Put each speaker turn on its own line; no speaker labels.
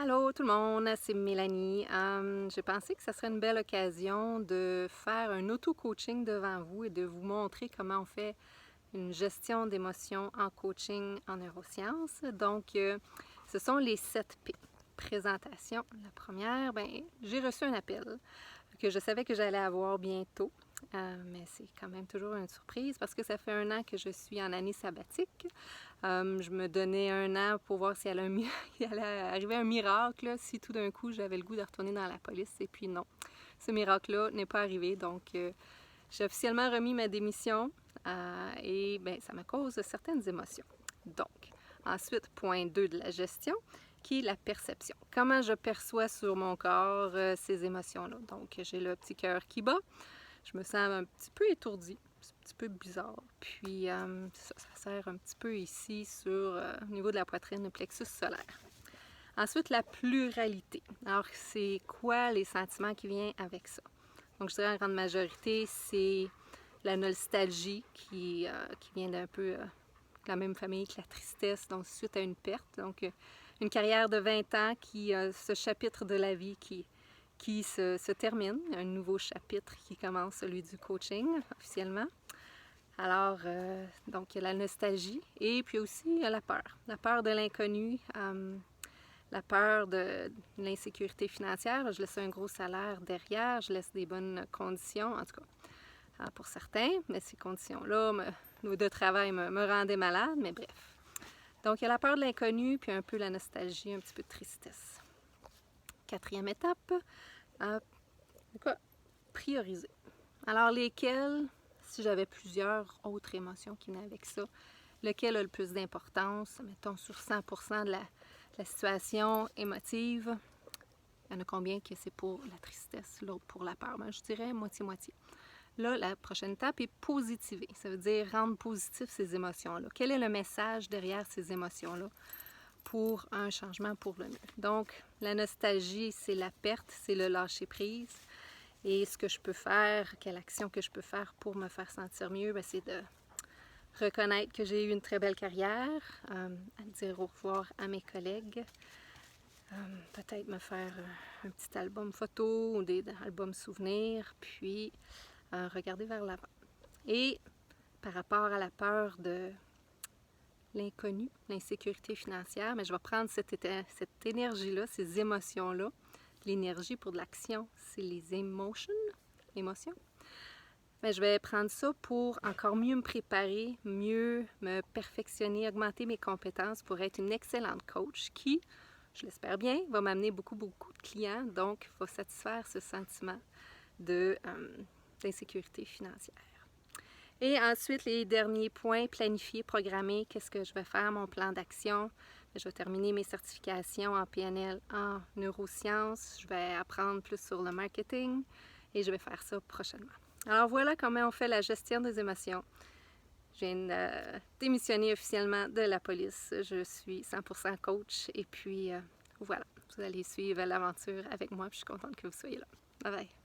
Allô tout le monde, c'est Mélanie. J'ai pensé que ça serait une belle occasion de faire un auto-coaching devant vous et de vous montrer comment on fait une gestion d'émotions en coaching en neurosciences. Donc, ce sont les 7 P. Présentation. La première, j'ai reçu un appel que je savais que j'allais avoir bientôt. Mais c'est quand même toujours une surprise parce que ça fait 1 an que je suis en année sabbatique. Je me donnais 1 an pour voir si il allait arriver un miracle, là, si tout d'un coup j'avais le goût de retourner dans la police. Et puis non, ce miracle-là n'est pas arrivé. Donc, j'ai officiellement remis ma démission et ça me cause certaines émotions. Donc, ensuite, point 2 de la gestion, qui est la perception. Comment je perçois sur mon corps ces émotions-là. Donc, j'ai le petit cœur qui bat. Je me sens un petit peu étourdie, c'est un petit peu bizarre. Puis ça sert un petit peu ici au niveau de la poitrine, le plexus solaire. Ensuite, la pluralité. Alors, c'est quoi les sentiments qui viennent avec ça? Donc, je dirais en grande majorité, c'est la nostalgie qui vient d'un peu de la même famille que la tristesse, donc suite à une perte. Donc, une carrière de 20 ans ce chapitre de la vie qui se termine, un nouveau chapitre qui commence, celui du coaching officiellement. Alors, donc il y a la nostalgie et puis aussi la peur de l'inconnu, la peur de l'insécurité financière. Je laisse un gros salaire derrière, je laisse des bonnes conditions, en tout cas pour certains, mais ces conditions-là de travail me rendaient malade, mais bref. Donc il y a la peur de l'inconnu, puis un peu la nostalgie, un petit peu de tristesse. 4e étape, prioriser. Alors, lesquelles, si j'avais plusieurs autres émotions qui venaient avec ça, lequel a le plus d'importance, mettons sur 100% de la situation émotive, il y en a combien que c'est pour la tristesse, l'autre pour la peur? Je dirais moitié-moitié. Là, la prochaine étape est positiver. Ça veut dire rendre positif ces émotions-là. Quel est le message derrière ces émotions-là pour un changement pour le mieux? Donc, la nostalgie, c'est la perte, c'est le lâcher-prise. Et ce que je peux faire, quelle action que je peux faire pour me faire sentir mieux, c'est de reconnaître que j'ai eu une très belle carrière, dire au revoir à mes collègues, peut-être me faire un petit album photo ou des albums souvenirs, puis regarder vers l'avant. Et par rapport à la peur de l'inconnu, l'insécurité financière, mais je vais prendre cette énergie-là, ces émotions-là. L'énergie pour de l'action, c'est les émotions. Mais je vais prendre ça pour encore mieux me préparer, mieux me perfectionner, augmenter mes compétences pour être une excellente coach qui, je l'espère bien, va m'amener beaucoup de clients, donc va satisfaire ce sentiment d'insécurité financière. Et ensuite, les derniers points, planifier, programmer, qu'est-ce que je vais faire, mon plan d'action. Je vais terminer mes certifications en PNL, en neurosciences. Je vais apprendre plus sur le marketing et je vais faire ça prochainement. Alors voilà comment on fait la gestion des émotions. Je viens démissionner officiellement de la police. Je suis 100% coach et puis voilà, vous allez suivre l'aventure avec moi. Puis je suis contente que vous soyez là. Bye bye!